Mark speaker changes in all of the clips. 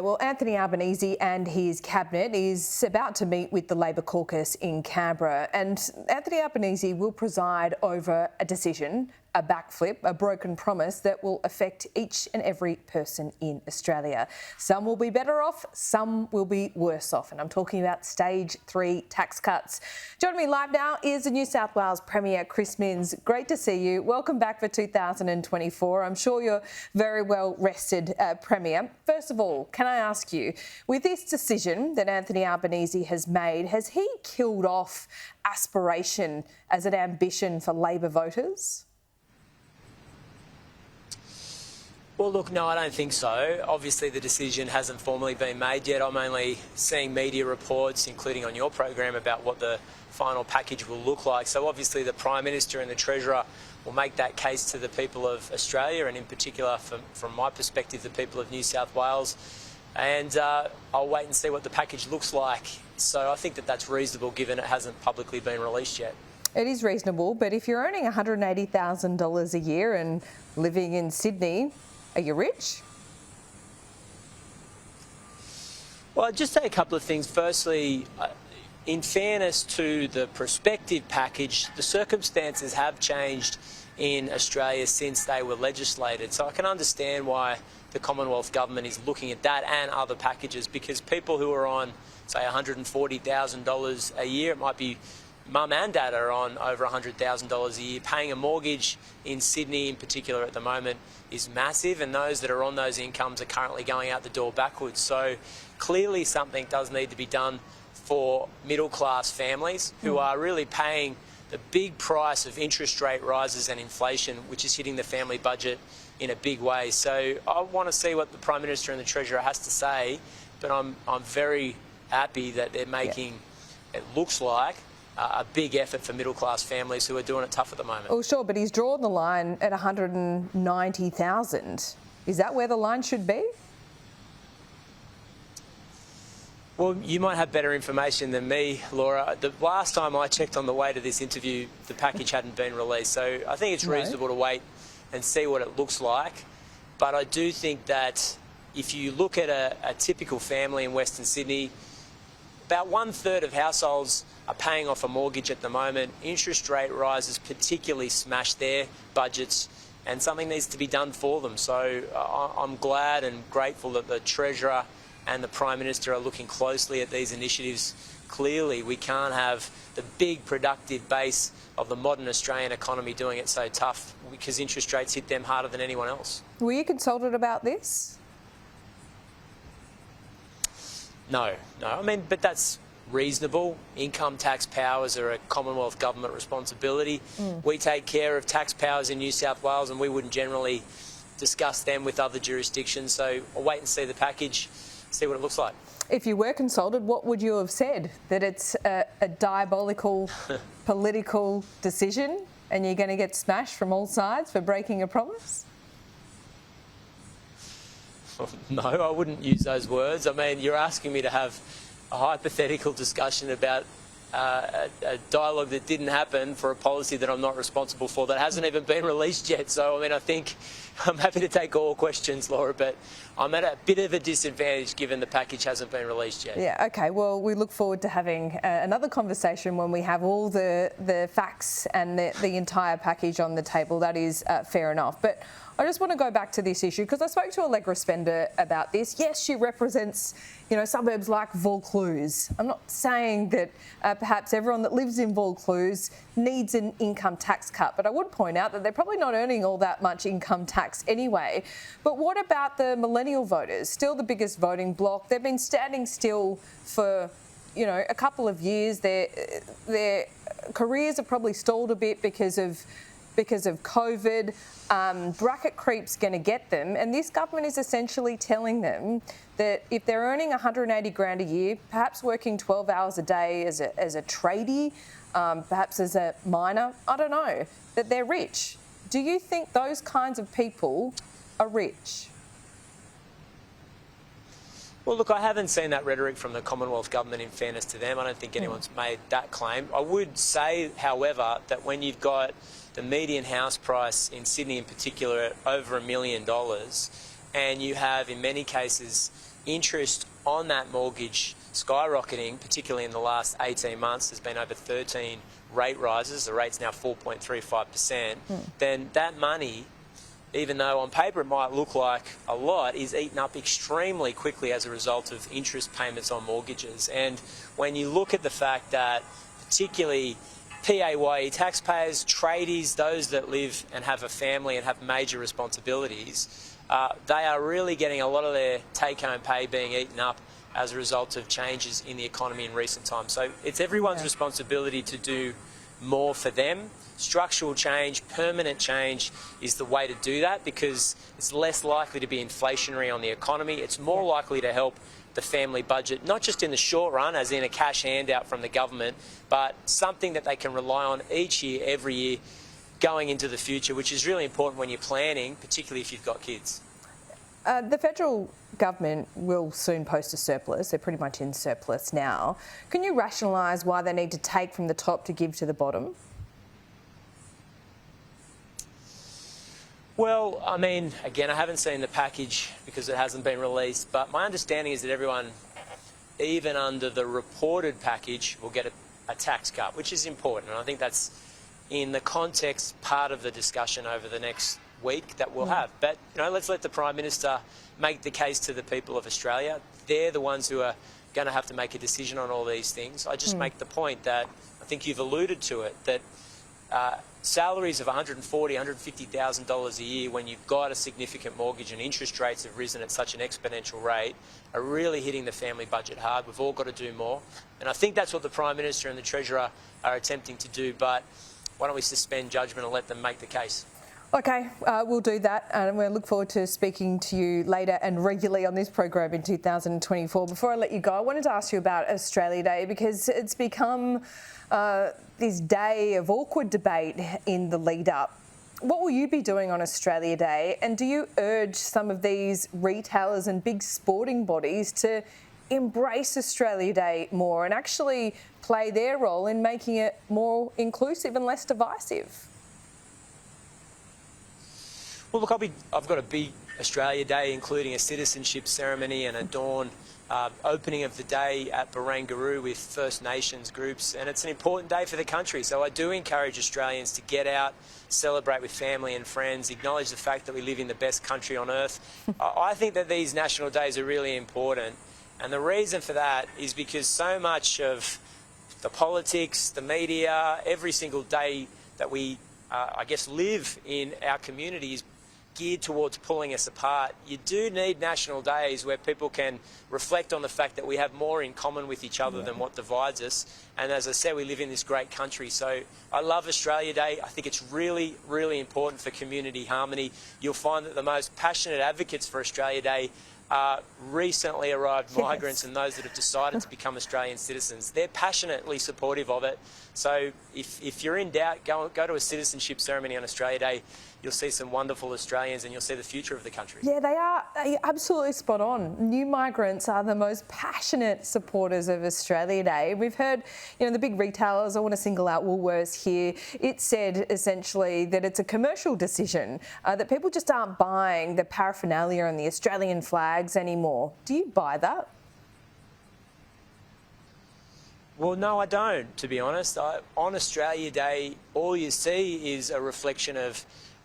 Speaker 1: Well, Anthony Albanese and his cabinet is about to meet with the Labor caucus in Canberra, and Anthony Albanese will preside over a decision, a backflip, a broken promise that will affect each and every person in Australia. Some will be better off, some will be worse off, and I'm talking about stage 3 tax cuts. Joining me live now is the New South Wales Premier Chris Minns. Great to see you. Welcome back for 2024. I'm sure you're very well rested, Premier. First of all, can I ask you, with this decision that Anthony Albanese has made, has he killed off aspiration as an ambition for Labor voters?
Speaker 2: Well, look, no, I don't think so. Obviously, the decision hasn't formally been made yet. I'm only seeing media reports, including on your program, about what the final package will look like. So obviously the Prime Minister and the Treasurer will make that case to the people of Australia, and in particular, from my perspective, the people of New South Wales. And I'll wait and see what the package looks like. So I think that that's reasonable, given it hasn't publicly been released yet. It
Speaker 1: is reasonable, but if you're earning $180,000 a year and living in Sydney, are you rich?
Speaker 2: Well, I'd just say a couple of things. Firstly, in fairness to the prospective package, the circumstances have changed in Australia since they were legislated. So I can understand why the Commonwealth Government is looking at that and other packages, because people who are on, say, $140,000 a year, it might be mum and dad are on over $100,000 a year. Paying a mortgage in Sydney in particular at the moment is massive, and those that are on those incomes are currently going out the door backwards. So clearly something does need to be done for middle class families who are really paying the big price of interest rate rises and inflation, which is hitting the family budget in a big way. So I want to see what the Prime Minister and the Treasurer has to say, but I'm very happy that they're making, it looks like, a big effort for middle-class families who are doing it tough at the moment.
Speaker 1: Oh, sure, but he's drawn the line at $190,000. Is that where the line should be?
Speaker 2: Well, you might have better information than me, Laura. The last time I checked on the way to this interview, the package hadn't been released. So I think it's reasonable to wait and see what it looks like. But I do think that if you look at a typical family in Western Sydney, about 1/3 of households are paying off a mortgage at the moment. Interest rate rises particularly smash their budgets, and something needs to be done for them. So I'm glad and grateful that the Treasurer and the Prime Minister are looking closely at these initiatives. Clearly, we can't have the big productive base of the modern Australian economy doing it so tough, because interest rates hit them harder than anyone else.
Speaker 1: Were you consulted about this?
Speaker 2: No. I mean, but that's reasonable. Income tax powers are a Commonwealth Government responsibility. We take care of tax powers in New South Wales, and we wouldn't generally discuss them with other jurisdictions. So I'll wait and see the package, see what it looks like.
Speaker 1: If you were consulted, what would you have said? That it's a diabolical political decision and you're going to get smashed from all sides for breaking a promise?
Speaker 2: No, I wouldn't use those words. I mean, you're asking me to have a hypothetical discussion about a dialogue that didn't happen for a policy that I'm not responsible for, that hasn't even been released yet. So, I mean, I think I'm happy to take all questions, Laura, but I'm at a bit of a disadvantage given the package hasn't been released yet.
Speaker 1: Yeah, OK. Well, we look forward to having another conversation when we have all the facts and the entire package on the table. That is fair enough. But I just want to go back to this issue because I spoke to Allegra Spender about this. Yes, she represents, suburbs like Vaucluse. I'm not saying that perhaps everyone that lives in Vaucluse needs an income tax cut, but I would point out that they're probably not earning all that much income tax anyway. But what about the millennial voters? Still the biggest voting bloc. They've been standing still for, a couple of years. Their careers are probably stalled a bit because of COVID. Bracket creep's going to get them, and this government is essentially telling them that if they're earning 180 grand a year, perhaps working 12 hours a day as a tradie, perhaps as a miner, I don't know, that they're rich. Do you think those kinds of people are rich?
Speaker 2: Well, look, I haven't seen that rhetoric from the Commonwealth Government, in fairness to them. I don't think anyone's made that claim. I would say, however, that when you've got the median house price in Sydney in particular at over $1 million, and you have, in many cases, interest on that mortgage skyrocketing, particularly in the last 18 months, there's been over 13 rate rises, the rate's now 4.35%, then that money, even though on paper it might look like a lot, is eaten up extremely quickly as a result of interest payments on mortgages. And when you look at the fact that particularly PAYE taxpayers, tradies, those that live and have a family and have major responsibilities, they are really getting a lot of their take-home pay being eaten up as a result of changes in the economy in recent times. So it's everyone's responsibility to do more for them. Structural change, permanent change is the way to do that, because it's less likely to be inflationary on the economy. It's more likely to help the family budget, not just in the short run, as in a cash handout from the government, but something that they can rely on each year, every year, going into the future, which is really important when you're planning, particularly if you've got kids.
Speaker 1: The federal government will soon post a surplus. They're pretty much in surplus now. Can you rationalise why they need to take from the top to give to the bottom?
Speaker 2: Well, I mean, again, I haven't seen the package because it hasn't been released, but my understanding is that everyone, even under the reported package, will get a tax cut, which is important. And I think that's in the context part of the discussion over the next week that we'll have. But, you know, let's let the Prime Minister make the case to the people of Australia. They're the ones who are going to have to make a decision on all these things. I just make the point that, I think you've alluded to it, that salaries of $140,000, $150,000 a year when you've got a significant mortgage and interest rates have risen at such an exponential rate are really hitting the family budget hard. We've all got to do more. And I think that's what the Prime Minister and the Treasurer are attempting to do. But why don't we suspend judgment and let them make the case?
Speaker 1: Okay, we'll do that, and we'll look forward to speaking to you later and regularly on this program in 2024. Before I let you go, I wanted to ask you about Australia Day, because it's become this day of awkward debate in the lead up. What will you be doing on Australia Day, and do you urge some of these retailers and big sporting bodies to embrace Australia Day more and actually play their role in making it more inclusive and less divisive?
Speaker 2: Well, look, I've got a big Australia Day, including a citizenship ceremony and a dawn opening of the day at Barangaroo with First Nations groups, and it's an important day for the country. So I do encourage Australians to get out, celebrate with family and friends, acknowledge the fact that we live in the best country on earth. I think that these national days are really important, and the reason for that is because so much of the politics, the media, every single day that we, I guess, live in our community is geared towards pulling us apart. You do need national days where people can reflect on the fact that we have more in common with each other than what divides us. And as I said, we live in this great country. So I love Australia Day. I think it's really, really important for community harmony. You'll find that the most passionate advocates for Australia Day are recently arrived migrants and those that have decided to become Australian citizens. They're passionately supportive of it. So if you're in doubt, go to a citizenship ceremony on Australia Day. You'll see some wonderful Australians and you'll see the future of the country. Yeah,
Speaker 1: they are absolutely spot on. New migrants are the most passionate supporters of Australia Day. We've heard, you know, the big retailers, I want to single out Woolworths here. It said essentially that it's a commercial decision, that people just aren't buying the paraphernalia and the Australian flags anymore. Do you buy that?
Speaker 2: Well, no, I don't, to be honest. On Australia Day, all you see is a reflection of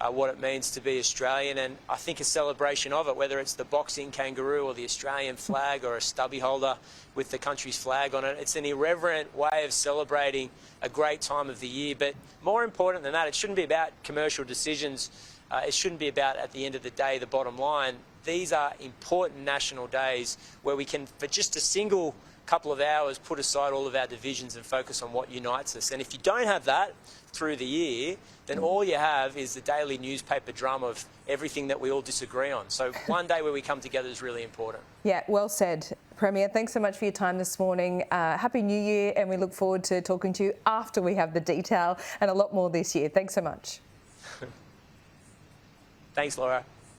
Speaker 2: what it means to be Australian, and I think a celebration of it, whether it's the boxing kangaroo or the Australian flag or a stubby holder with the country's flag on it. It's an irreverent way of celebrating a great time of the year. But more important than that, it shouldn't be about commercial decisions. It shouldn't be about, at the end of the day, the bottom line. These are important national days where we can, for just a single couple of hours, put aside all of our divisions and focus on what unites us. And if you don't have that through the year, then all you have is the daily newspaper drum of everything that we all disagree on. So one day where we come together is really important.
Speaker 1: Yeah, well said, Premier. Thanks so much for your time this morning. Happy New Year, and we look forward to talking to you after we have the detail and a lot more this year. Thanks so much.
Speaker 2: Thanks, Laura.